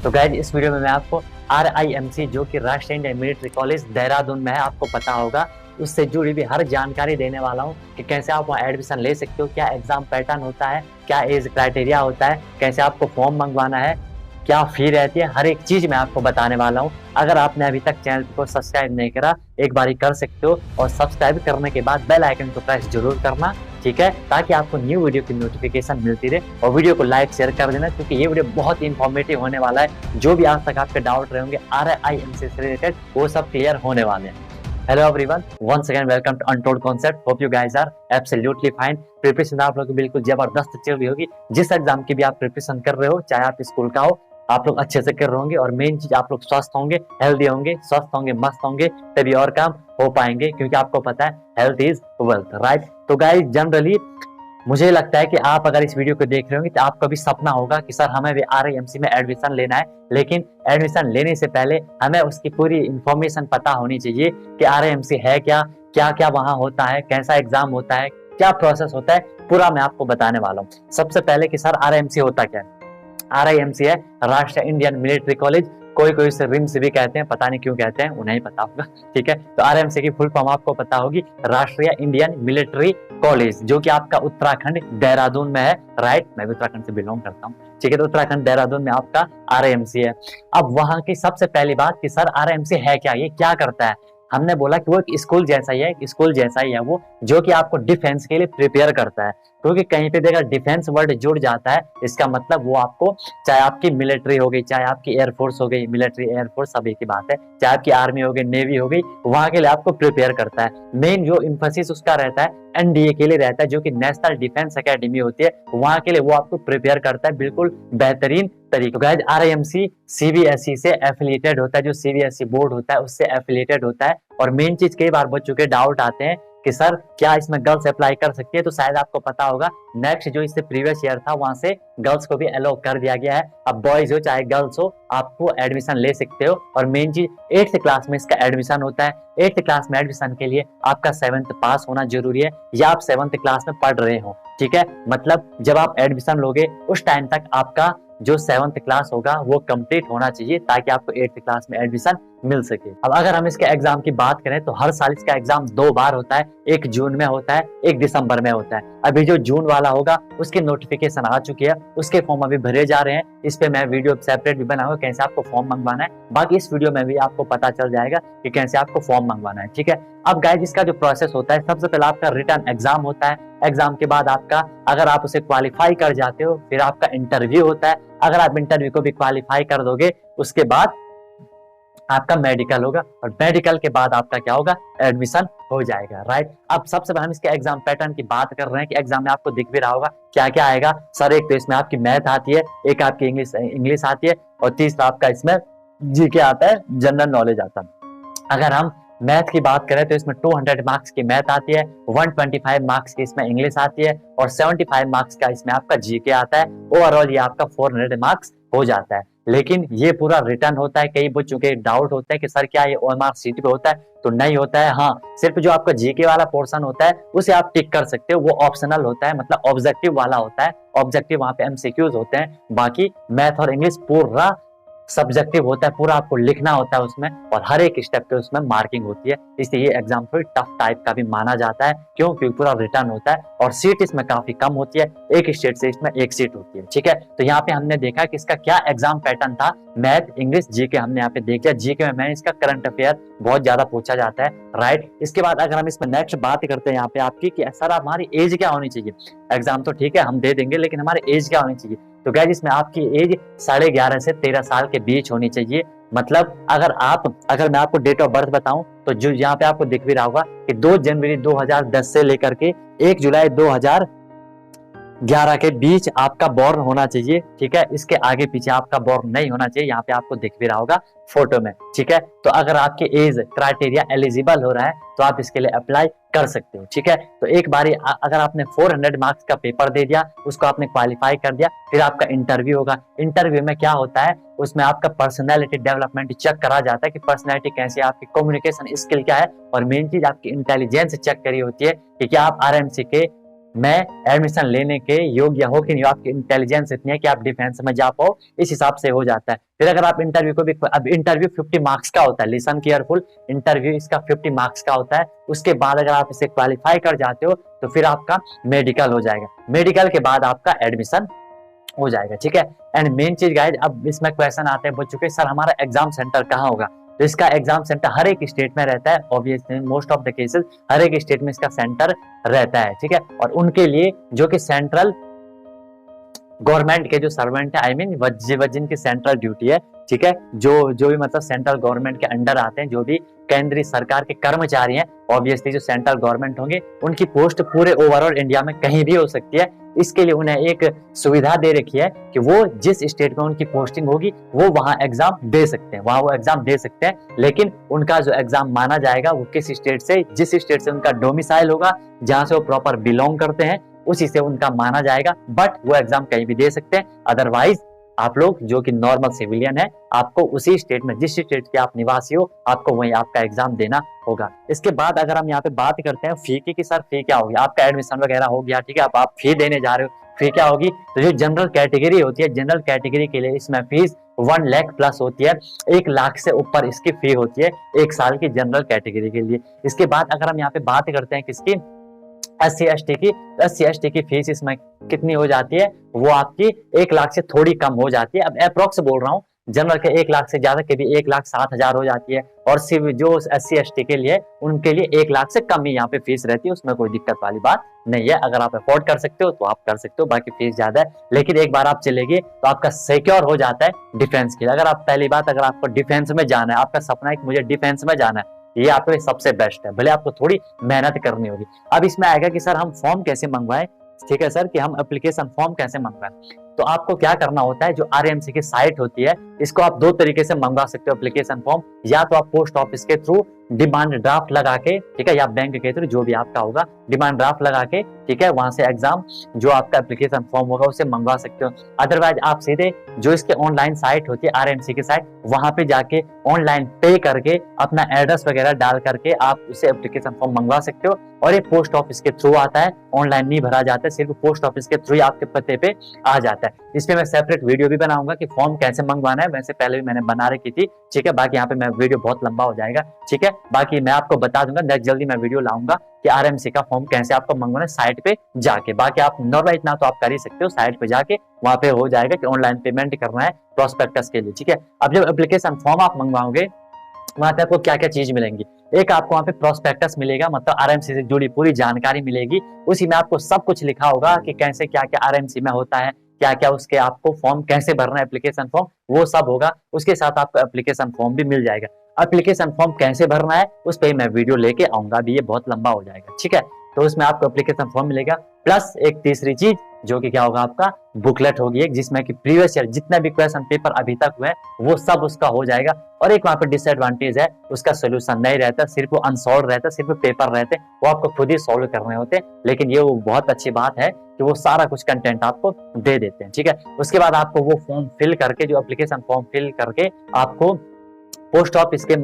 तो गाइज इस वीडियो में मैं आपको RIMC जो कि राष्ट्रीय इंडियन मिलिट्री कॉलेज देहरादून में है, आपको पता होगा, उससे जुड़ी भी हर जानकारी देने वाला हूँ कि कैसे आप वहाँ एडमिशन ले सकते हो, क्या एग्जाम पैटर्न होता है, क्या एज क्राइटेरिया होता है, कैसे आपको फॉर्म मंगवाना है, क्या फी रहती है, हर एक चीज मैं आपको बताने वाला हूँ। अगर आपने अभी तक चैनल को सब्सक्राइब नहीं करा, एक बारी कर सकते हो और सब्सक्राइब करने के बाद बेल आइकन को प्रेस जरूर करना, ठीक है, ताकि आपको न्यू वीडियो की नोटिफिकेशन मिलती रहे। और वीडियो को लाइक शेयर कर देना क्योंकि ये वीडियो बहुत इंफॉर्मेटिव होने वाला है। जो भी आज तक आपके डाउट रहे होंगे RIMC से रिलेटेड वो सब क्लियर होने वाले हैं। Hello everyone, once again welcome to Untold Concept. Hope you guys are absolutely fine. Preparation आप लोगों की बिल्कुल जबरदस्त चल रही होगी। जिस एग्जाम की भी आप प्रिपरेशन कर रहे हो, चाहे आप स्कूल का हो, आप लोग अच्छे से कर रहे होंगे। और मेन चीज, आप लोग स्वस्थ होंगे, हेल्दी होंगे, स्वस्थ होंगे, मस्त होंगे, तभी और काम हो पाएंगे, क्योंकि आपको पता है हेल्थ इज वेल्थ, राइट। तो गाइस जनरली मुझे लगता है कि आप अगर इस वीडियो को देख रहे होंगे तो आपका भी सपना होगा कि सर हमें भी RIMC में एडमिशन लेना है, लेकिन एडमिशन लेने से पहले हमें उसकी पूरी इंफॉर्मेशन पता होनी चाहिए कि RIMC है क्या, क्या क्या वहां होता है, कैसा एग्जाम होता है, क्या प्रोसेस होता है, पूरा मैं आपको बताने वाला हूँ। सबसे पहले कि सर RIMC होता क्या है। RIMC है राष्ट्रीय इंडियन मिलिट्री कॉलेज, कोई कोई इसे रिम्स भी कहते हैं, पता नहीं क्यों कहते हैं, उन्हें ही पता होगा, ठीक है। तो RIMC की फुल फॉर्म आपको पता होगी, राष्ट्रीय इंडियन मिलिट्री कॉलेज, जो कि आपका उत्तराखंड देहरादून में है, राइट। मैं भी उत्तराखंड से बिलोंग करता हूँ, ठीक है। तो उत्तराखंड देहरादून में आपका RIMC है। अब वहां की सबसे पहली बात कि सर RIMC है क्या, ये क्या करता है। हमने बोला कि वो एक स्कूल जैसा ही है, स्कूल जैसा ही है वो, जो कि आपको डिफेंस के लिए प्रिपेयर करता है। क्योंकि कहीं पे भी अगर डिफेंस वर्ड जुड़ जाता है, इसका मतलब वो आपको, चाहे आपकी मिलिट्री हो गई, चाहे आपकी एयरफोर्स हो गई, मिलिट्री एयरफोर्स सभी की बात है, चाहे आपकी आर्मी हो गई, नेवी हो गई, वहां के लिए आपको प्रिपेयर करता है। मेन जो इंफोसिस उसका रहता है NDA के लिए रहता है, जो कि नेशनल डिफेंस एकेडमी होती है, वहां के लिए वो आपको प्रिपेयर करता है बिल्कुल बेहतरीन तरीके। गाइस RIMC CBSE से एफिलिएटेड होता है, जो CBSE बोर्ड होता है उससे एफिलिएटेड होता है। और मेन चीज, कई बार बच्चों के डाउट आते हैं कि सर क्या इसमें गर्ल्स अप्लाई कर सकती है, तो शायद आपको पता होगा नेक्स्ट जो इससे प्रीवियस ईयर था वहां से गर्ल्स को भी अलाउ कर दिया गया है। अब बॉयज हो चाहे गर्ल्स हो, आपको एडमिशन ले सकते हो। और मेन चीज 8th क्लास में इसका एडमिशन होता है। 8th क्लास में एडमिशन के लिए आपका 7th पास होना जरूरी है, या आप 7th क्लास में पढ़ रहे हो, ठीक है। मतलब जब आप एडमिशन लोगे उस टाइम तक आपका जो 7th क्लास होगा वो कंप्लीट होना चाहिए, ताकि आपको 8th क्लास में एडमिशन मिल सके। अब अगर हम इसके एग्जाम की बात करें तो हर साल इसका एग्जाम 2 बार होता है, एक जून में होता है, एक दिसंबर में होता है। अभी जो जून वाला होगा उसकी नोटिफिकेशन आ चुकी है, उसके फॉर्म अभी भरे जा रहे हैं। इस पे मैं वीडियो सेपरेट भी बनाऊंगा कैसे आपको फॉर्म मंगवाना है। बाकी इस वीडियो में भी आपको पता चल जाएगा कि कैसे आपको फॉर्म मंगवाना है, ठीक है। अब गाइस इसका जो प्रोसेस होता है, सबसे पहले आपका रिटन एग्जाम होता है। एग्जाम के बाद आपका, अगर आप उसे क्वालिफाई कर जाते हो, फिर आपका इंटरव्यू होता है। अगर आप इंटरव्यू को भी क्वालिफाई कर दोगे, उसके बाद आपका मेडिकल होगा, और मेडिकल के बाद आपका क्या होगा, एडमिशन हो जाएगा, राइट। अब सबसे पहले हम इसके एग्जाम पैटर्न की बात कर रहे हैं कि एग्जाम में आपको दिख भी रहा होगा क्या क्या आएगा। सर एक तो इसमें आपकी मैथ आती है, एक आपकी इंग्लिश आती है, और तीसरा आपका इसमें GK आता है, जनरल नॉलेज आता है। अगर हम मैथ की बात करें तो इसमें 200 मार्क्स की मैथ आती है, 125 मार्क्स की इसमें इंग्लिश आती है, और 75 मार्क्स का इसमें आपका GK आता है। ओवरऑल ये आपका 400 मार्क्स हो जाता है। लेकिन ये पूरा रिटर्न होता है। कई बच्चों के डाउट होता है कि सर क्या ये OMR शीट पे होता है, तो नहीं होता है। हाँ, सिर्फ जो आपका GK वाला पोर्शन होता है उसे आप टिक कर सकते हो, वो ऑप्शनल होता है, मतलब ऑब्जेक्टिव वाला होता है। ऑब्जेक्टिव वहां पे MCQs होते हैं, बाकी मैथ और इंग्लिश पूरा सब्जेक्टिव होता है, पूरा आपको लिखना होता है उसमें, और हर एक स्टेप पे उसमें मार्किंग होती है। इसलिए ये एग्जाम थोड़ी टफ टाइप का भी माना जाता है। क्यों? क्योंकि पूरा रिटर्न होता है, और सीट इसमें काफी कम होती है, एक स्टेट से इसमें एक सीट होती है, ठीक है। तो यहाँ पे हमने देखा कि इसका क्या एग्जाम पैटर्न था। मैथ, इंग्लिश, GK हमने यहाँ पे देख लिया। GK में मैंने इसका करंट अफेयर बहुत ज्यादा पूछा जाता है, राइट। इसके बाद अगर हम इसमें नेक्स्ट बात करते हैं यहाँ पे आपकी कि सर हमारी एज क्या होनी चाहिए। एग्जाम तो ठीक है हम दे देंगे, लेकिन हमारी एज क्या होनी चाहिए। तो गाइस इसमें आपकी एज 11.5 से 13 साल के बीच होनी चाहिए। मतलब अगर मैं आपको डेट ऑफ बर्थ बताऊं तो जो यहाँ पे आपको दिख भी रहा होगा कि 2 जनवरी 2010 से लेकर के 1 जुलाई 2011 के बीच आपका बॉर्न होना चाहिए, ठीक है। इसके आगे पीछे आपका बॉर्न नहीं होना चाहिए, यहाँ पे आपको दिख भी रहा होगा फोटो में, ठीक है। तो अगर आपके एज क्राइटेरिया एलिजिबल हो रहा है तो आप इसके लिए अप्लाई कर सकते हो, ठीक है। तो एक बारी अगर आपने 400 मार्क्स का पेपर दे दिया, उसको आपने क्वालिफाई कर दिया, फिर आपका इंटरव्यू होगा। इंटरव्यू में क्या होता है, उसमें आपका पर्सनैलिटी डेवलपमेंट चेक करा जाता है कि पर्सनैलिटी कैसी है, आपकी कम्युनिकेशन स्किल क्या है, और मेन चीज आपकी इंटेलिजेंस चेक करी होती है कि क्या आप RIMC के मैं एडमिशन लेने के योग्य हो कि नहीं, आपकी इंटेलिजेंस इतनी है कि आप डिफेंस में जा पाओ, इस हिसाब से हो जाता है। फिर अगर आप इंटरव्यू को भी, अब इंटरव्यू 50 मार्क्स का होता है, लिसन केयरफुल, इंटरव्यू इसका 50 मार्क्स का होता है। उसके बाद अगर आप इसे क्वालिफाई कर जाते हो तो फिर आपका मेडिकल हो जाएगा, मेडिकल के बाद आपका एडमिशन हो जाएगा, ठीक है। एंड मेन चीज गाइज, अब इसमें क्वेश्चन आते हैं बच्चों के, सर हमारा एग्जाम सेंटर कहाँ होगा? तो इसका एग्जाम सेंटर हर एक स्टेट में रहता है, obviously most of the cases हर एक स्टेट में इसका सेंटर रहता है, ठीक है। और उनके लिए जो कि सेंट्रल गवर्नमेंट के जो सर्वेंट है, आई मीन जिनकी सेंट्रल ड्यूटी है, ठीक है, जो भी मतलब सेंट्रल गवर्नमेंट के अंडर आते हैं, जो भी केंद्रीय सरकार के कर्मचारी हैं, ऑब्वियसली जो सेंट्रल गवर्नमेंट होंगे, उनकी पोस्ट पूरे ओवरऑल इंडिया में कहीं भी हो सकती है। इसके लिए उन्हें एक सुविधा दे रखी है कि वो जिस स्टेट में उनकी पोस्टिंग होगी वो वहां एग्जाम दे सकते हैं, वहां वो एग्जाम दे सकते हैं। लेकिन उनका जो एग्जाम माना जाएगा वो किस स्टेट से, जिस स्टेट से उनका डोमिसाइल होगा, जहां से वो प्रॉपर बिलोंग करते हैं, उसी से उनका माना जाएगा। बट वो एग्जाम कहीं भी दे सकते हैं। अदरवाइज आप लोग जो कि नॉर्मल सिविलियन है, आपको उसी स्टेट में, जिस स्टेट के आप निवासी हो, आपको वहीं आपका एग्जाम देना होगा। इसके बाद अगर हम यहाँ पे बात करते हैं फी की, कि सर फी क्या होगी? आपका एडमिशन वगैरह हो गया, ठीक है, अब आप फी देने जा रहे हो, फी क्या होगी? तो जो जनरल कैटेगरी होती है, जनरल कैटेगरी के लिए इसमें फीस 1 लाख प्लस होती है, 1 लाख से ऊपर इसकी फी होती है 1 साल की जनरल कैटेगरी के लिए। इसके बाद अगर हम यहाँ पे बात करते हैं किसकी, SC ST की, SC ST की फीस इसमें कितनी हो जाती है? वो आपकी 1 लाख से थोड़ी कम हो जाती है। अब अप्रोक्स बोल रहा हूँ, जनरल के 1 लाख से ज्यादा के भी 1,07,000 हो जाती है, और सिर्फ जो SC ST के लिए, उनके लिए 1 लाख से कम ही यहाँ पे फीस रहती है। उसमें कोई दिक्कत वाली बात नहीं है। अगर आप अफोर्ड कर सकते हो तो आप कर सकते हो, बाकी फीस ज्यादा है, लेकिन एक बार आप चले गए तो आपका सिक्योर हो जाता है डिफेंस के लिए। अगर आप पहली बात, अगर आपको डिफेंस में जाना है, आपका सपना है कि मुझे डिफेंस में जाना है, ये आपके लिए सबसे बेस्ट है, भले आपको थोड़ी मेहनत करनी होगी। अब इसमें आएगा कि सर हम फॉर्म कैसे मंगवाएं, ठीक है सर, कि हम एप्लीकेशन फॉर्म कैसे मंगवाएं। तो आपको क्या करना होता है, जो RMC की साइट होती है, इसको आप 2 तरीके से मंगवा सकते हो एप्लीकेशन फॉर्म। या तो आप पोस्ट ऑफिस के थ्रू डिमांड ड्राफ्ट लगा के, ठीक है, या बैंक के थ्रू, जो भी आपका होगा, डिमांड ड्राफ्ट लगा के, ठीक है, वहां से एग्जाम जो आपका एप्लीकेशन फॉर्म होगा उसे मंगवा सकते हो। अदरवाइज आप सीधे जो इसके ऑनलाइन साइट होती है, RMC की साइट, वहां पे जाके ऑनलाइन पे करके अपना एड्रेस वगैरह डाल करके आप उसे एप्लीकेशन फॉर्म मंगवा सकते हो। और ये पोस्ट ऑफिस के थ्रू आता है, ऑनलाइन नहीं भरा जाता है, सिर्फ पोस्ट ऑफिस के थ्रू आपके पते पे आ जाता है। इसमें मैं सेपरेट वीडियो भी बनाऊंगा कि फॉर्म कैसे मंगवाना है, वैसे पहले भी मैंने बना रखी थी, ठीक है। बाकी यहाँ पे मैं वीडियो बहुत लंबा हो जाएगा, ठीक है। बाकी मैं आपको बता दूंगा, नेक्स्ट जल्दी मैं वीडियो लाऊंगा कि RMC का फॉर्म कैसे आपको मंगवाना है साइट पे जाके। बाकी आप नॉर्मल इतना तो आप कर ही सकते हो, साइट पे जाके वहां पे हो जाएगा कि ऑनलाइन पेमेंट करना है प्रोस्पेक्टस के लिए, ठीक है। अब जब एप्लीकेशन फॉर्म आप मंगवाओगे, वहां पे आपको क्या क्या चीज मिलेंगी? एक आपको वहां पे प्रोस्पेक्टस मिलेगा, मतलब RMC से जुड़ी पूरी जानकारी मिलेगी। उसी में आपको सब कुछ लिखा होगा कि कैसे क्या क्या RMC में होता है, क्या क्या उसके आपको फॉर्म कैसे भरना है, एप्लीकेशन फॉर्म, वो सब होगा। उसके साथ आपको एप्लीकेशन फॉर्म भी मिल जाएगा। एप्लीकेशन फॉर्म कैसे भरना है उस पर मैं वीडियो लेके आऊंगा, भी ये बहुत लंबा हो जाएगा, ठीक है। तो उसमें आपको एप्लीकेशन फॉर्म मिलेगा, प्लस एक तीसरी चीज जो कि क्या होगा, आपका बुकलेट होगी एक, जिसमें कि प्रीवियस ईयर जितने भी क्वेश्चन पेपर अभी तक हुए वो सब उसका हो जाएगा। और एक वहां पे डिसएडवांटेज है, उसका सोल्यूशन नहीं रहता, सिर्फ वो अनसॉल्व रहता, सिर्फ पेपर रहते, वो आपको खुद ही सॉल्व करने होते। लेकिन ये वो बहुत अच्छी बात है कि वो सारा कुछ कंटेंट आपको दे देते हैं, ठीक है। उसके बाद आपको वो फॉर्म फिल करके, जो एप्लीकेशन फॉर्म फिल करके आपको पोस्ट ऑफिस के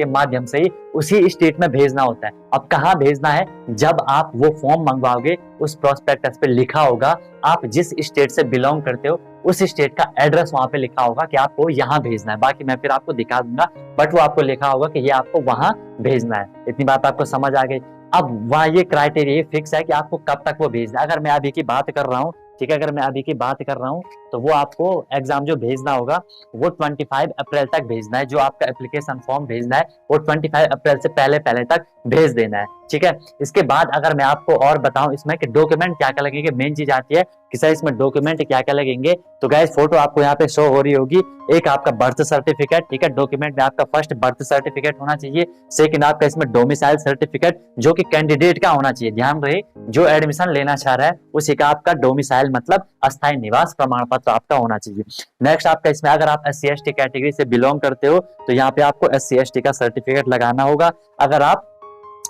माध्यम से ही उसी स्टेट में भेजना होता है। अब कहाँ भेजना है? जब आप वो फॉर्म मंगवाओगे, उस प्रोस्पेक्टस पे लिखा होगा आप जिस स्टेट से बिलोंग करते हो, उस स्टेट का एड्रेस वहां पे लिखा होगा कि आपको यहाँ भेजना है। बाकी मैं फिर आपको दिखा दूंगा, बट वो आपको लिखा होगा कि ये आपको वहां भेजना है। इतनी बात आपको समझ आ गई। अब वहाँ ये क्राइटेरिया फिक्स है कि आपको कब तक वो भेजना है। अगर मैं अभी की बात कर रहा हूँ, ठीक है, अगर मैं अभी की बात कर रहा हूँ, तो वो आपको एग्जाम जो भेजना होगा वो 25 अप्रैल तक भेजना है। जो आपका एप्लीकेशन फॉर्म भेजना है वो 25 अप्रैल से पहले तक भेज देना है, ठीक है। इसके बाद अगर मैं आपको और बताऊं इसमें कि डॉक्यूमेंट क्या क्या लगेंगे, मेन चीज आती है कि सर इसमें डॉक्यूमेंट क्या क्या लगेंगे। तो गाइस फोटो आपको यहाँ पे शो हो रही होगी। एक आपका बर्थ सर्टिफिकेट, ठीक है, डॉक्यूमेंट में आपका फर्स्ट बर्थ सर्टिफिकेट होना चाहिए। सेकंड आपका इसमें डोमिसाइल सर्टिफिकेट, जो कि कैंडिडेट का होना चाहिए, ध्यान रहे, जो एडमिशन लेना चाह रहा है उसी का आपका डोमिसाइल मतलब अस्थायी निवास प्रमाण पत्र आपका होना चाहिए। नेक्स्ट आपका इसमें अगर आप SC ST कैटेगरी से बिलोंग करते हो तो यहाँ पे आपको SC ST का सर्टिफिकेट लगाना होगा। अगर आप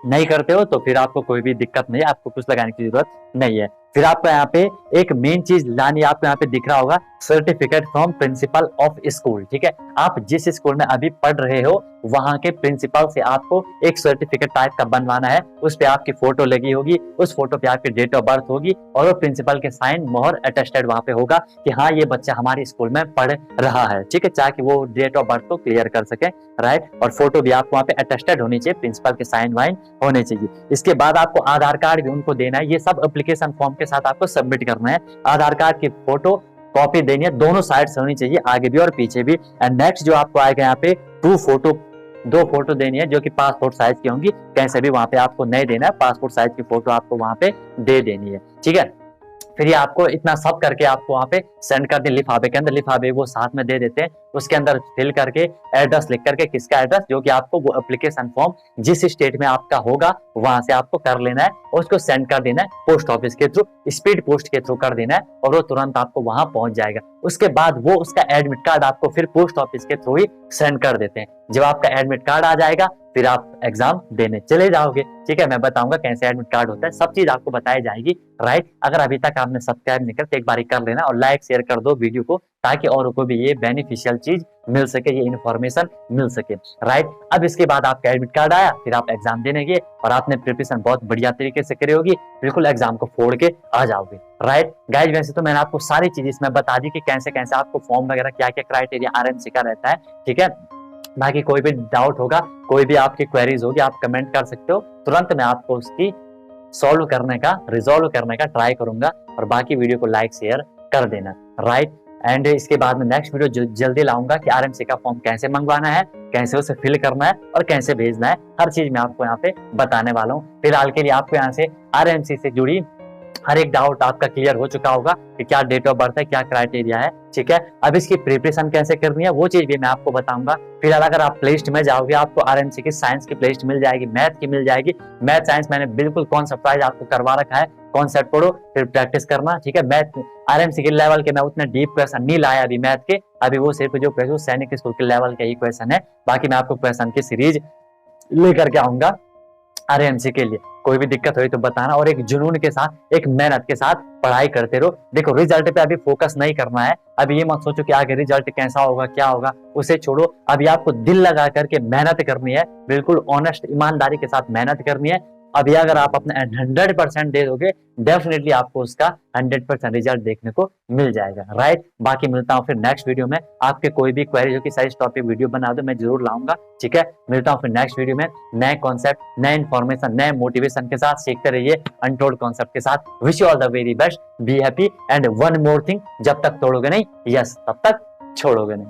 नहीं करते हो तो फिर आपको कोई भी दिक्कत नहीं है, आपको कुछ लगाने की जरूरत नहीं है। फिर आपको यहाँ पे एक मेन चीज लानी, आपको यहाँ पे दिख रहा होगा certificate from principle of school. ठीक है, आप जिस स्कूल में अभी पढ़ रहे हो वहां के प्रिंसिपल से आपको एक सर्टिफिकेट टाइप का बनवाना है। उस पे आपकी फोटो लगी होगी, उस फोटो पे आपकी डेट ऑफ बर्थ होगी और वो प्रिंसिपल के साइन मोहर अटेस्टेड वहां पे होगा कि हाँ ये बच्चा हमारे स्कूल में पढ़ रहा है। ठीक है, ताकि वो डेट ऑफ बर्थ को क्लियर कर सके, राइट। और फोटो भी आपको वहाँ पे अटेस्टेड होनी चाहिए, प्रिंसिपल के साइन वाइन होने चाहिए। इसके बाद आपको आधार कार्ड भी उनको देना है। ये सब एप्लीकेशन फॉर्म के साथ आपको सबमिट करना है। आधार कार्ड की फोटो कॉपी देनी है, दोनों साइड से होनी चाहिए, आगे भी और पीछे भी। एंड नेक्स्ट जो आपको आएगा यहाँ पे दो फोटो देनी है जो कि पासपोर्ट साइज की होंगी। कैसे भी वहां पे आपको नहीं देना है, पासपोर्ट साइज की फोटो आपको वहां पे दे देनी है। ठीक है, फिर ये आपको इतना सब करके आपको वहां पे सेंड कर दे लिफाफे के अंदर। लिफाफे वो साथ में दे देते हैं, उसके अंदर फिल करके एड्रेस लिख करके, किसका एड्रेस, जो कि आपको वो एप्लीकेशन फॉर्म जिस स्टेट में आपका होगा वहां से आपको कर लेना है और उसको सेंड कर देना है पोस्ट ऑफिस के थ्रू, स्पीड पोस्ट के थ्रू कर देना है और वो तुरंत आपको वहां पहुंच जाएगा। उसके बाद वो उसका एडमिट कार्ड आपको फिर पोस्ट ऑफिस के थ्रू ही सेंड कर देते हैं। जब आपका एडमिट कार्ड आ जाएगा फिर आप एग्जाम देने चले जाओगे। ठीक है, मैं बताऊंगा कैसे एडमिट कार्ड होता है, सब चीज आपको बताई जाएगी, राइट। अगर अभी तक आपने सब्सक्राइब नहीं किया तो एक बार कर लेना और लाइक शेयर कर दो वीडियो को, ताकि औरों को भी ये बेनिफिशियल चीज मिल सके, ये इन्फॉर्मेशन मिल सके, राइट। अब इसके बाद आपका एडमिट कार्ड आया, फिर आप एग्जाम देने गए और आपने प्रिपरेशन बहुत बढ़िया तरीके से करी होगी, बिल्कुल एग्जाम को फोड़ के आ जाओगे, राइट। गाइस वैसे तो मैंने आपको सारी चीज इसमें बता दी कि कैसे कैसे आपको फॉर्म वगैरह क्या क्या क्राइटेरिया आरएमसी का रहता है। ठीक है, बाकी कोई भी डाउट होगा, कोई भी आपकी क्वेरीज होगी, आप कमेंट कर सकते हो, तुरंत मैं आपको उसकी सॉल्व करने का, रिजॉल्व करने का ट्राई करूंगा। और बाकी वीडियो को लाइक शेयर कर देना, राइट। एंड इसके बाद में नेक्स्ट वीडियो जल्दी लाऊंगा कि आरएमसी का फॉर्म कैसे मंगवाना है, कैसे उसे फिल करना है और कैसे भेजना है, हर चीज मैं आपको यहाँ पे बताने वाला हूँ। फिलहाल के लिए आपको यहाँ से आरएमसी से जुड़ी हर एक डाउट आपका क्लियर हो चुका होगा कि क्या डेट ऑफ बर्थ है, क्या क्राइटेरिया है। ठीक है, अब इसकी प्रिपरेशन कैसे करनी है वो चीज भी मैं आपको बताऊंगा। फिलहाल अगर आप प्ले लिस्ट में जाओगे आपको आरएमसी की साइंस की प्ले लिस्ट मिल जाएगी, मैथ की मिल जाएगी। मैथ साइंस मैंने बिल्कुल कॉन्सेप्ट वाइज आपको करवा रखा है, कॉन्सेप्ट पढ़ो फिर प्रैक्टिस करना। ठीक है, मैथ आरएमसी के लेवल के मैं उतना डीप क्वेश्चन नहीं लाया अभी मैथ के, अभी वो सिर्फ जो क्वेश्चन सैनिक स्कूल के लेवल के ही क्वेश्चन है। बाकी मैं आपको क्वेश्चन की सीरीज लेकर के आऊंगा आरएमसी के लिए। कोई भी दिक्कत हुई तो बताना और एक जुनून के साथ, एक मेहनत के साथ पढ़ाई करते रहो। देखो रिजल्ट पे अभी फोकस नहीं करना है, अभी ये मत सोचो कि आगे रिजल्ट कैसा होगा क्या होगा, उसे छोड़ो। अभी आपको दिल लगा करके मेहनत करनी है, बिल्कुल ऑनेस्ट ईमानदारी के साथ मेहनत करनी है। अभी अगर आप अपने 100% दे दोगे डेफिनेटली आपको उसका 100% रिजल्ट देखने को मिल जाएगा, राइट। बाकी मिलता हूँ फिर नेक्स्ट वीडियो में। आपके कोई भी क्वेरी हो कि सही टॉपिक वीडियो बना दो, मैं जरूर लाऊंगा। ठीक है, मिलता हूँ फिर नेक्स्ट वीडियो में नए कॉन्सेप्ट, नए इन्फॉर्मेशन, नए मोटिवेशन के साथ। सीखते रहिए अनटोल्ड कॉन्सेप्ट के साथ। Wish you all the very best, be happy and one more thing, जब तक तोड़ोगे नहीं, यस तब तक छोड़ोगे नहीं।